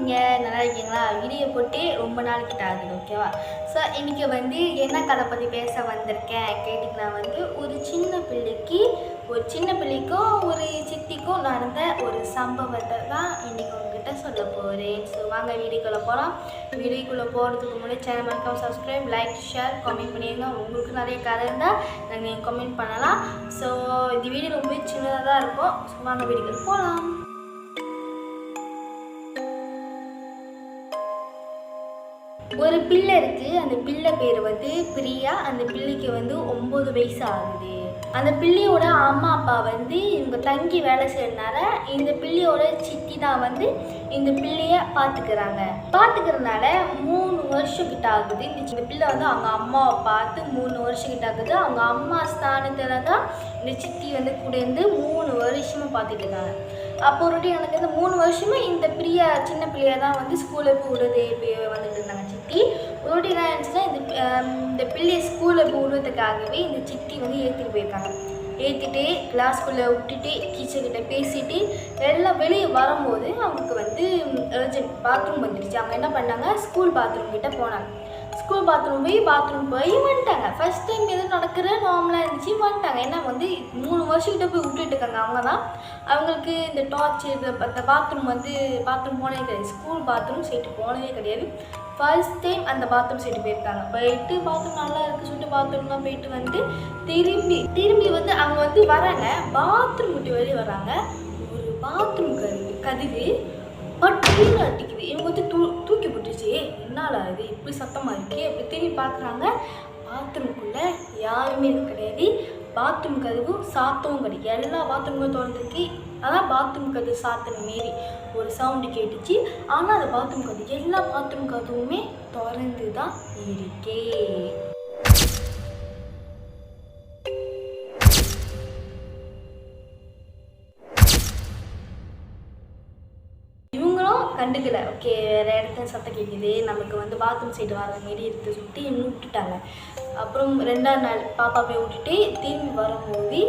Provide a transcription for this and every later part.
இருக்கீங்க? நல்லா இருக்கீங்களா? வீடியோ போட்டு ரொம்ப நாளைக்கிட்ட ஆகுது, ஓகேவா? ஸோ இன்றைக்கி வந்து என்ன கதை பற்றி பேச வந்திருக்கேன் கேட்டிங்கன்னா ஒரு சின்ன பிள்ளைக்கும் ஒரு சித்திக்கும் நடந்த ஒரு சம்பவத்தை தான் இன்றைக்கி உங்ககிட்ட சொல்ல போகிறேன். ஸோ வாங்க வீடியோக்குள்ளே போகலாம். வீடியோக்குள்ளே போகிறதுக்கு முன்னாடி சேனல் மறக்காம சப்ஸ்கிரைப், லைக், ஷேர், கமெண்ட் பண்ணிடுங்க. உங்களுக்கு நிறைய கதை இருந்தால் நீங்கள் கமெண்ட் பண்ணலாம். ஸோ இந்த வீடியோ ரொம்ப சின்னதாக தான் இருக்கும். ஸோ வாங்க வீடியோக்குள்ளே போகலாம். ஒரு பிள்ளை இருக்குது. அந்த பிள்ளை பேர் பிரியா. அந்த பிள்ளைக்கு 9 வயசு ஆகுது. அந்த பிள்ளையோட அம்மா அப்பா இவங்க தங்கி வேலை செய்யறதுனால இந்த பிள்ளையோட சித்தி தான் இந்த பிள்ளைய பார்த்துக்கிறதுனால 3 வருஷம் கிட்ட ஆகுது. இந்த பிள்ளை அவங்க அம்மாவை பார்த்து 3 வருஷம் கிட்ட ஆகுது. அவங்க அம்மா ஸ்தானத்துல தான் இந்த சித்தி கூட இருந்து 3 வருஷமா பார்த்துட்டு இருக்காங்க. அப்போ ஒரு எனக்கு 3 வருஷமா இந்த பிரியா சின்ன பிள்ளையா தான் ஸ்கூலுக்கு விடுறது வந்துட்டு இருந்தாங்க சித்தி. ஒரு என்ன இருந்துச்சுன்னா இந்த பிள்ளையை ஸ்கூலில் போய் விடுறதுக்காகவே இந்த சித்தி ஏற்றிட்டு போயிருக்காங்க. ஏற்றிட்டு கிளாஸ்குள்ளே விட்டுட்டு டீச்சர்கிட்ட பேசிட்டு எல்லாம் வெளியே வரும்போது அவங்களுக்கு அர்ஜென்ட் பாத்ரூம் வந்துடுச்சு. அவங்க என்ன பண்ணாங்க, ஸ்கூல் பாத்ரூம் கிட்டே போனாங்க. ஸ்கூல் பாத்ரூம் போய் வந்துட்டாங்க. ஃபர்ஸ்ட் டைம் எதுவும் நடக்கிற நார்மலாக இருந்துச்சு, வந்துட்டாங்க. ஏன்னா 3 வருஷக்கிட்ட போய் விட்டுட்டு இருக்காங்க. அவங்க தான் அவங்களுக்கு இந்த டார்ச் அந்த பாத்ரூம் போனதே கிடையாது. ஸ்கூல் பாத்ரூம் சைட்டு போனதே கிடையாது. ஃபர்ஸ்ட் டைம் அந்த பாத்ரூம் சைட்டு போயிருக்காங்க. போயிட்டு பாத்ரூம் நல்லா இருக்குது சொல்லிட்டு பாத்ரூம்லாம் போயிட்டு திரும்பி அவங்க வராங்க. பாத்ரூம் விட்டு வெளியே வராங்க. ஒரு பாத்ரூம் கதவு பட்டின்னு அடிக்குது. இவங்க தூக்கி போட்டுச்சு. என்னால் அது இப்படி சத்தமாக இருக்கு. அப்படி திரும்பி பார்க்குறாங்க. பாத்ரூம்குள்ளே யாருமே கிடையாது. பாத்ரூம் கதவு சாத்தவும் கிடையாது. எல்லா பாத்ரூமும் திறந்துருக்கு. அதான் பாத்ரூம் கதவு சாத்தின மாரி ஒரு சவுண்டு கேட்டுச்சு. ஆனால் அந்த பாத்ரூம் கதவு எல்லா பாத்ரூம் கதவுமே திறந்து தான் இருக்கே. கண்டுக்கல. ஓகே, வேறு இடத்துல சத்தம் கேட்குது, நமக்கு பாத்ரூம் சைடு வர மாரி எடுத்து சுற்றி விட்டுட்டாங்க. அப்புறம் 2ஆம் நாள் பாப்பா போய் விட்டுட்டு திரும்பி வரும்போது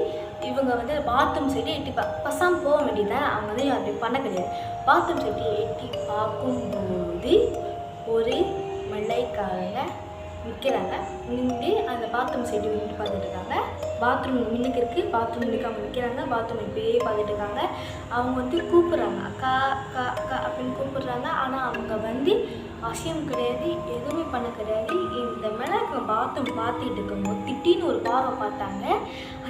இவங்க பாத்ரூம் சைடு எட்டி பசாமல் போக வேண்டியதான். அவங்க அப்படி பண்ண கிடையாது. பாத்ரூம் சைடு எட்டி பார்க்கும்போது ஒரு மல்லைக்காரங்க நிற்கிறாங்க. நின்று அந்த பாத்ரூம் சைடு நின்று பார்த்துட்டு இருக்காங்க. பாத்ரூம் மின்னுக்கு இருக்குது. பாத்ரூம் நிற்காம நிற்கிறாங்க. பாத்ரூம் இப்படியே பார்த்துட்டு இருக்காங்க. அவங்க கூப்பிட்றாங்க, அக்கா அக்கா அக்கா அப்படின்னு கூப்பிட்றாங்க. ஆனால் அவங்க அசியம் கிடையாது, எதுவுமே பண்ண கிடையாது. இந்த மேலே பாத்ரூம் பார்த்துட்டு இருக்கும்போது திட்டின்னு ஒரு பார்வை பார்த்தாங்க.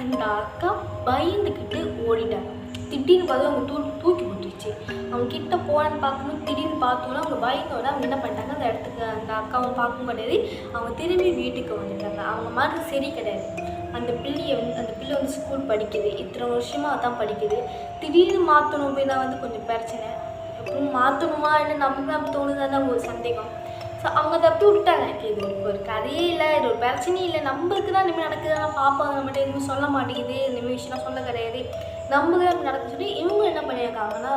அந்த அக்கா பயந்துக்கிட்டு ஓடிட்டாங்க. திடீர்னு பார்த்து அவங்க தூக்கி போட்டுருச்சு. அவங்க கிட்ட போனான்னு பார்க்கணும். திடீர்னு பார்த்தோன்னா அவங்க பயந்தோட அவங்க என்ன பண்ணிட்டாங்க, அந்த இடத்துக்கு அந்த அக்காவை பார்க்கவும் கிடையாது. அவங்க திரும்பி வீட்டுக்கு வந்துட்டாங்க. அவங்க மாதிரி சரி கிடையாது. அந்த பிள்ளை ஸ்கூல் படிக்குது. இத்தனை வருஷமாக அதான் படிக்குது. திடீர்னு மாற்றணும் அப்படின்னா கொஞ்சம் பிரச்சனை. எப்பவும் மாற்றணுமா இல்லை நமக்கு தான் தோணுதானே ஒரு சந்தேகம். ஸோ அவங்க தப்பி விட்டாங்க. இது ஒரு கதையே இல்லை, இது ஒரு பிரச்சனையும் இல்லை, நம்மளுக்கு தான் இனிமேல் நடக்குதுன்னா பாப்பா நம்மகிட்ட எதுவும் சொல்ல மாட்டேங்குது, இனிமேல் விஷயம்லாம் சொல்ல கிடையாது, நமக்கு தான் நடக்குன்னு சொல்லி இவங்க என்ன பண்ணியிருக்காங்கன்னா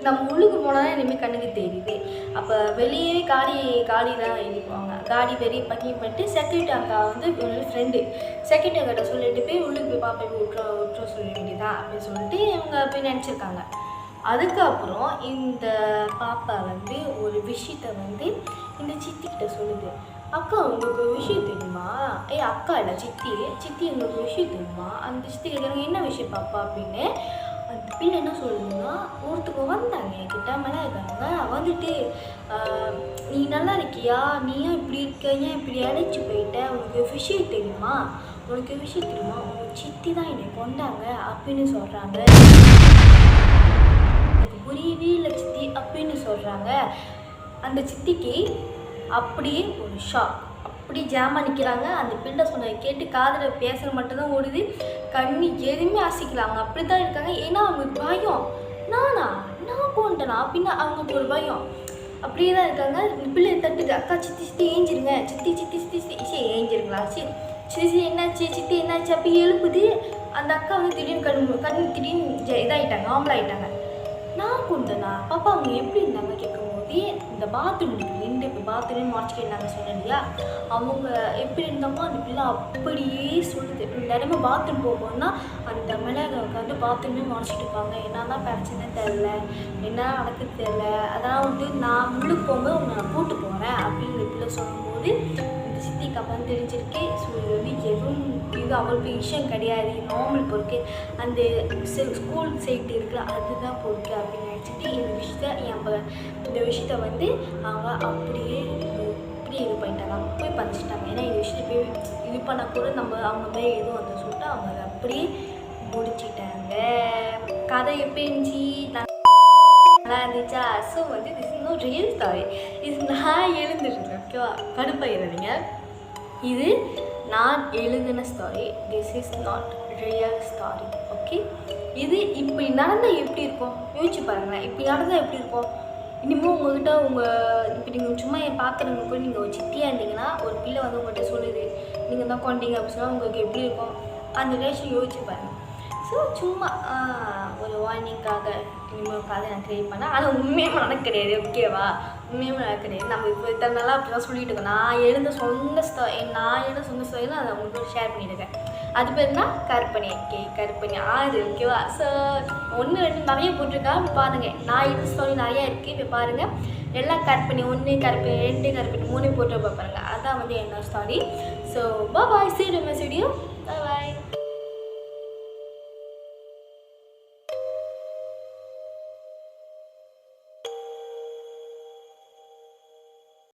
நம்ம உள்ளுக்கு போனால் இனிமேல் கண்ணுக்கு தெரியுது. அப்போ வெளியே காடி தான் எழுதிக்குவாங்க. காடி பெரிய பக்கிங் பண்ணிட்டு செக்யூரிட்டி அக்கா என்னோட ஃப்ரெண்டு செக்யூரிட்டி அக்காட்ட சொல்லிட்டு போய் உள்ளுக்கு போய் பாப்பா போய் விட்டுற சொல்ல வேண்டியதான் அப்படின்னு சொல்லிட்டு இவங்க போய் நினச்சிருக்காங்க. அதுக்கப்புறம் இந்த பாப்பா ஒரு விஷயத்த இந்த சித்திக்கிட்ட சொல்லுது. அக்கா உங்களுக்கு ஒரு விஷயம் தெரியுமா? அக்கா இல்லை சித்தி உங்களுக்கு ஒரு விஷயம் தெரியுமா? அந்த சித்தி கேட்குறாங்க, என்ன விஷயம் பாப்பா அப்படின்னு. அந்த பிள்ளை என்ன சொல்லுதுன்னா, ஒருத்தவங்க வந்தாங்க என்கிட்ட இருக்காங்க நீ நல்லா இருக்கியா, நீ ஏன் இப்படி இருக்க, ஏன் இப்படி அழைச்சி போயிட்ட, உனக்கு விஷயம் தெரியுமா உங்கள் சித்தி தான் என்னை கொண்டாங்க அப்படின்னு சொல்கிறாங்க. எனக்கு புரியவே இல்லை சித்தி அப்படின்னு சொல்கிறாங்க. அந்த சித்திக்கு அப்படியே ஒரு ஷாக். அப்படி ஜாமாக நிற்கிறாங்க. அந்த பிள்ளை சொன்னதை கேட்டு காதில் பேசுகிற மட்டும்தான் ஓடுது. கண்ணி எதுவுமே அசைக்கலாங்க. அப்படி தான் இருக்காங்க. ஏன்னா அவங்களுக்கு பயம், நான் கொண்டனா அப்படின்னு அவங்களுக்கு ஒரு பயம். அப்படியே தான் இருக்காங்க. இந்த பிள்ளையை தட்டுது, அக்கா சித்தி ஏஞ்சிருங்க, சித்தி ஏஞ்சிருங்களா, சித்தி என்னாச்சு அப்படி எழுப்புது. அந்த அக்கா திடீர்னு திடீர்னு இதாகிட்டாங்க, நார்மல் ஆகிட்டாங்க. நான் குந்தனா பாப்பா அவங்க எப்படி இருந்தாங்க கேட்கும்போது இந்த பாத்ரூம் ரெண்டு இப்போ பாத்ரூம் மார்ச்சிக்கு இருந்தாங்க சொன்னேன் இல்லையா, அவங்க எப்படி இருந்தாமோ அந்த பிள்ளை அப்படியே சொல்லுது. இந்த இடமே பாத்ரூம் போகும்போதுனா அந்த மிளகை உட்காந்து பாத்ரூமே மார்ச்சிட்டு இருப்பாங்க. என்ன தான் பிரச்சனை தெரில, என்ன நடக்குது தெரில, அதெல்லாம் வந்து நான் உள்ளுக்கு போகும்போது அவங்க நான் கூட்டு போகிறேன் அப்படின்னு இந்த பிள்ளை சொல்லும்போது இந்த சித்திக்கு அப்புறம் தெரிஞ்சிருக்கு. ஸோ இது வந்து எதுவும் இது அவளுக்கு விஷயம் கிடையாது, நார்மல் பொறுக்கு அந்த ஸ்கூல் சைட்டு இருக்குது அதுதான் பொறுக்கு அப்படின்னு நினச்சிட்டு இந்த விஷயத்த வந்து அவங்க அப்படியே இப்படி இது பண்ணிட்டாங்க, போய் பதிச்சிட்டாங்க. ஏன்னா இந்த விஷயத்தை போய் இது பண்ண கூட நம்ம அவங்க மேலே எதுவும் வந்து சொல்லிட்டு அவங்க அதை அப்படியே முடிச்சிட்டாங்க. கதை எப்படி இருந்துச்சு, நல்லா இருந்துச்சா? ஸோ வந்து this is no real story. இது நான் எழுந்துருக்கேன், ஓகேவா? கடுப்பாயிருந்தீங்க. இது நான் எழுதின story, this is not real story, okay? இது இப்படி நடந்தால் எப்படி இருக்கும் யோசிச்சு பாருங்களேன். இப்படி நடந்தால் எப்படி இருக்கும்? இனிமேல் உங்கள்கிட்ட இப்போ நீங்கள் சும்மா என் பார்க்குறவங்க கூட நீங்கள் ஒரு சித்தியாக இருந்தீங்கன்னா ஒரு பிள்ளை வந்து உங்கள்கிட்ட சொல்லுது நீங்கள் தான் கொண்டீங்க அப்படின்னு சொன்னால் உங்களுக்கு எப்படி இருக்கும்? அந்த ரிலேஷன் யோசிச்சு பாருங்கள். ஸோ சும்மா ஒரு வார்னிங்காக இனிமேல் கதை நான் க்ரியேட் பண்ணேன். ஆனால் உண்மையாக நடக்க கிடையாது, ஓகேவா? உண்மையாக நடக்க கிடையாது. நம்ம இப்போ இத்தனை நாளாக அப்படி தான் சொல்லிட்டு இருக்கோம். நான் எழுந்த சொந்த ஸ்டோரி தான் அதை உங்களுக்கு ஷேர் பண்ணியிருக்கேன். அது பேர்னா கற்பனை, ஓகே? கற்பனை 6, ஓகேவா? ஸோ 1 2 நிறைய போட்டிருக்கா, பாருங்கள். நான் எழுத ஸ்டோரி நிறையா இருக்குது, இப்போ பாருங்கள். எல்லாம் கற்பனை 1 கற்பனை 2 கற்பனை 3 போட்டு பாருங்கள். அதான் வந்து என்ன story. So bye, see you in my video. Bye.